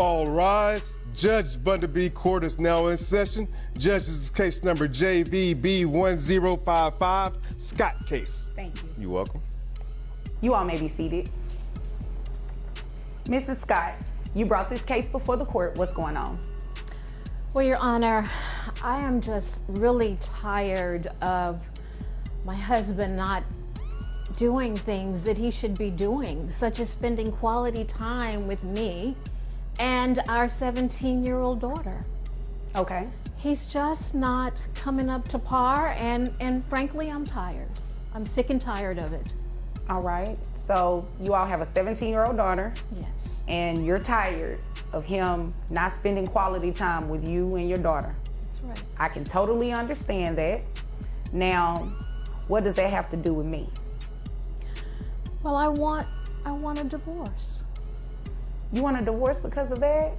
All rise. Judge Bundaby Court is now in session. Judge's case number JVB1055, Scott case. Thank you. You're welcome. You all may be seated. Mrs. Scott, you brought this case before the court. What's going on? Well, Your Honor, I am just really tired of my husband not doing things that he should be doing, such as spending quality time with me and our 17-year-old daughter. Okay. He's just not coming up to par, and frankly, I'm tired. I'm sick and tired of it. All right. So you all have a 17-year-old daughter. Yes. And you're tired of him not spending quality time with you and your daughter. That's right. I can totally understand that. Now, what does that have to do with me? Well, I want a divorce. You want a divorce because of that?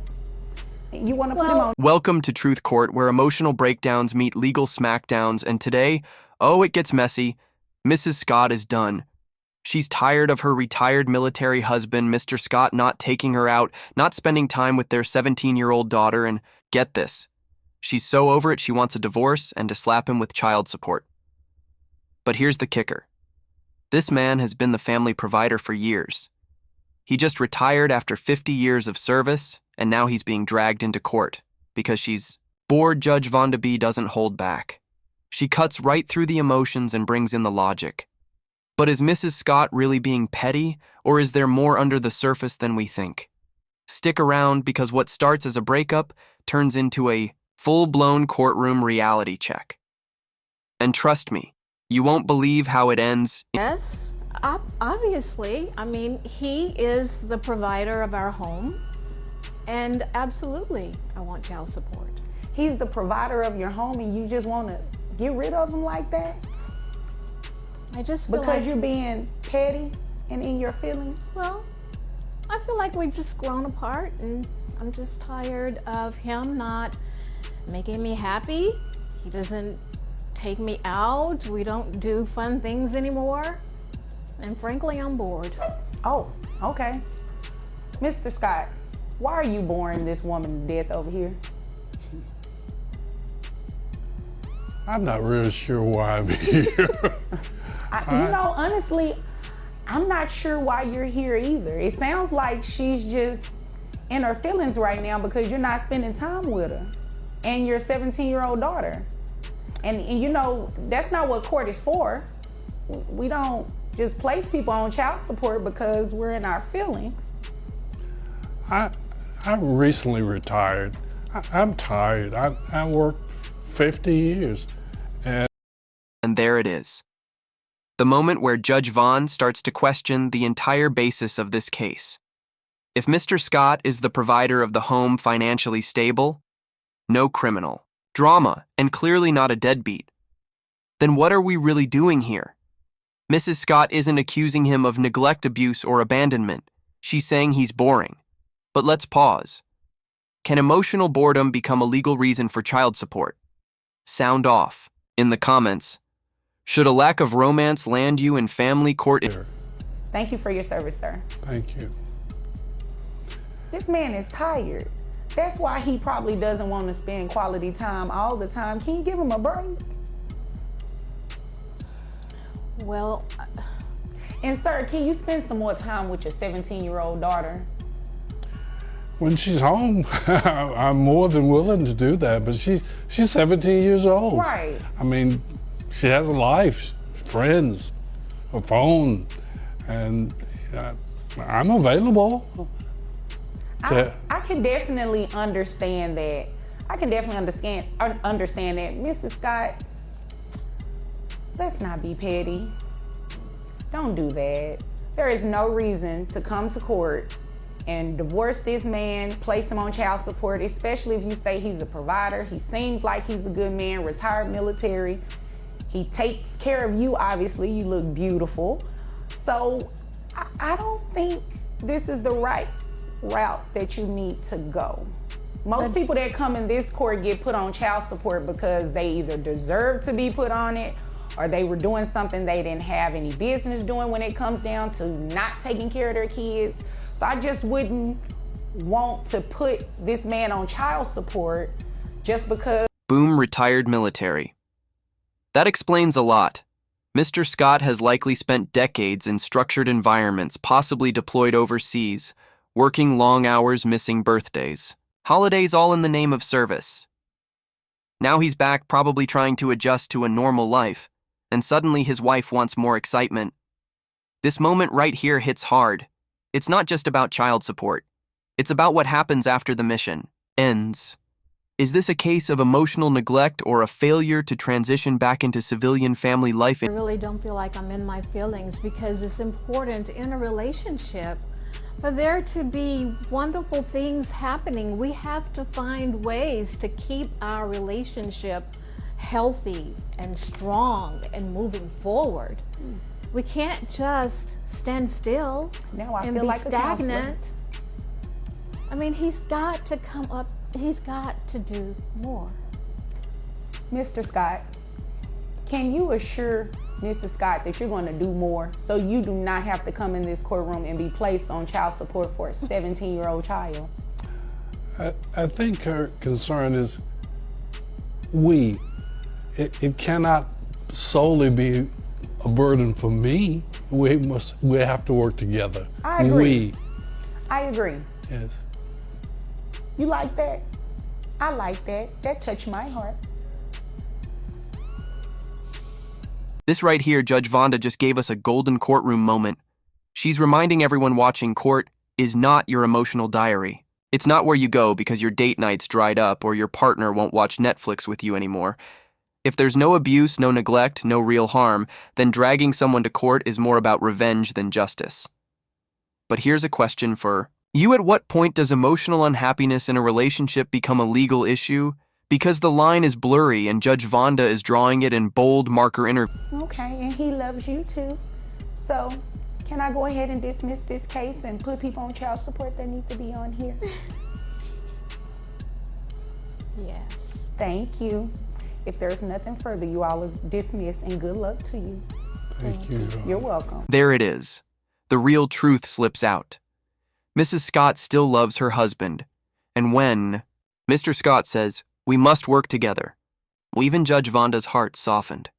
You want to put him on? Welcome to Truth Court, where emotional breakdowns meet legal smackdowns, and today, oh, it gets messy. Mrs. Scott is done. She's tired of her retired military husband, Mr. Scott, not taking her out, not spending time with their 17-year-old daughter, and get this. She's so over it she wants a divorce and to slap him with child support. But here's the kicker. This man has been the family provider for years. He just retired after 50 years of service, and now he's being dragged into court because she's bored. Judge Vondaby doesn't hold back. She cuts right through the emotions and brings in the logic. But is Mrs. Scott really being petty, or is there more under the surface than we think? Stick around, because what starts as a breakup turns into a full-blown courtroom reality check. And trust me, you won't believe how it ends. Yes, obviously. I mean, he is the provider of our home, and absolutely, I want child support. He's the provider of your home and you just want to get rid of him like that? I just feel Because like, you're being petty and in your feelings? well, I feel like we've just grown apart, and I'm just tired of him not making me happy. He doesn't take me out. We don't do fun things anymore. And frankly, I'm bored. Oh, okay. Mr. Scott, why are you boring this woman to death over here? I'm not really sure why I'm here. Honestly, I'm not sure why you're here either. It sounds like she's just in her feelings right now because you're not spending time with her and your 17-year-old daughter. And you know, that's not what court is for. We don't just place people on child support because we're in our feelings. I recently retired. I'm tired. I worked 50 years. And there it is. The moment where Judge Vaughn starts to question the entire basis of this case. If Mr. Scott is the provider of the home, financially stable, no criminal, drama, and clearly not a deadbeat, then what are we really doing here? Mrs. Scott isn't accusing him of neglect, abuse, or abandonment. She's saying he's boring. But let's pause. Can emotional boredom become a legal reason for child support? Sound off in the comments. Should a lack of romance land you in family court? Thank you for your service, sir. Thank you. This man is tired. That's why he probably doesn't want to spend quality time all the time. Can you give him a break? Well, And sir, can you spend some more time with your 17-year-old daughter? When she's home, I'm more than willing to do that, but she's 17 years old. Right. I mean, she has a life, friends, a phone, and I'm available. I can definitely understand that. I can definitely understand that. Mrs. Scott, let's not be petty. Don't do that. There is no reason to come to court and divorce this man, place him on child support, especially if you say he's a provider. He seems like he's a good man, retired military. He takes care of you, obviously. You look beautiful. So I don't think this is the right route that you need to go. Most people that come in this court get put on child support because they either deserve to be put on it or they were doing something they didn't have any business doing when it comes down to not taking care of their kids. So I just wouldn't want to put this man on child support just because. Boom, retired military. That explains a lot. Mr. Scott has likely spent decades in structured environments, possibly deployed overseas, working long hours, missing birthdays. Holidays all in the name of service. Now he's back, probably trying to adjust to a normal life, and suddenly his wife wants more excitement. This moment right here hits hard. It's not just about child support. It's about what happens after the mission ends. Is this a case of emotional neglect or a failure to transition back into civilian family life? I really don't feel like I'm in my feelings, because it's important in a relationship for there to be wonderful things happening. We have to find ways to keep our relationship healthy and strong and moving forward. We can't just stand still and be stagnant. I mean, he's got to come up, he's got to do more. Mr. Scott, can you assure Mrs. Scott that you're going to do more so you do not have to come in this courtroom and be placed on child support for a 17-year-old child? I think her concern is it cannot solely be a burden for me. We have to work together. I agree. I agree. Yes. You like that? I like that. That touched my heart. This right here, Judge Vonda just gave us a golden courtroom moment. She's reminding everyone watching, court is not your emotional diary. It's not where you go because your date night's dried up or your partner won't watch Netflix with you anymore. If there's no abuse, no neglect, no real harm, then dragging someone to court is more about revenge than justice. But here's a question for you. At what point does emotional unhappiness in a relationship become a legal issue? Because the line is blurry and Judge Vonda is drawing it in bold marker Okay, and he loves you too. So, can I go ahead and dismiss this case and put people on child support that need to be on here? Yes. Thank you. If there's nothing further, you all are dismissed, and good luck to you. Thank you. You're welcome. There it is. The real truth slips out. Mrs. Scott still loves her husband. And when Mr. Scott says, "We must work together," well, even Judge Vonda's heart softened.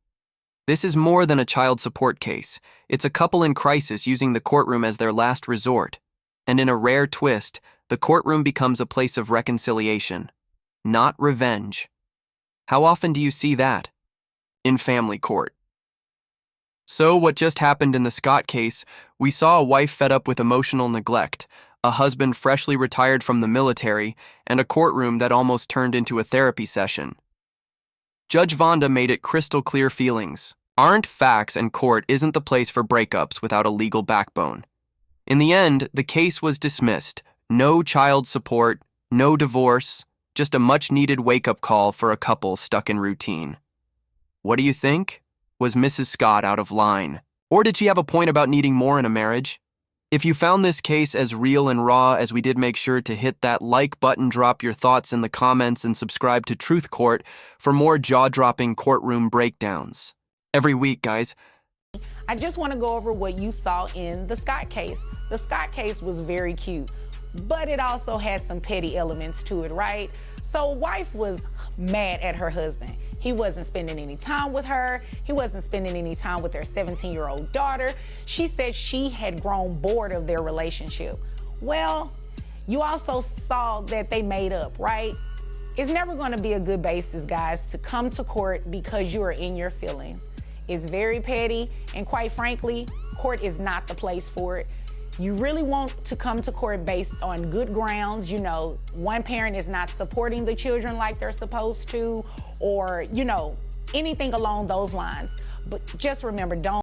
This is more than a child support case. It's a couple in crisis using the courtroom as their last resort. And in a rare twist, the courtroom becomes a place of reconciliation, not revenge. How often do you see that? In family court. So what just happened in the Scott case, we saw a wife fed up with emotional neglect, a husband freshly retired from the military, and a courtroom that almost turned into a therapy session. Judge Vonda made it crystal clear feelings aren't facts, and court isn't the place for breakups without a legal backbone. In the end, the case was dismissed. No child support, no divorce, just a much-needed wake-up call for a couple stuck in routine. What do you think? Was Mrs. Scott out of line? Or did she have a point about needing more in a marriage? If you found this case as real and raw as we did, make sure to hit that like button, drop your thoughts in the comments, and subscribe to Truth Court for more jaw-dropping courtroom breakdowns. Every week, guys. I just want to go over what you saw in the Scott case. The Scott case was very cute, but it also had some petty elements to it, right? So wife was mad at her husband. He wasn't spending any time with her. He wasn't spending any time with their 17-year-old daughter. She said she had grown bored of their relationship. Well, you also saw that they made up, right? It's never going to be a good basis, guys, to come to court because you are in your feelings. It's very petty, and quite frankly, court is not the place for it. You really want to come to court based on good grounds. You know, one parent is not supporting the children like they're supposed to, or, you know, anything along those lines. But just remember, don't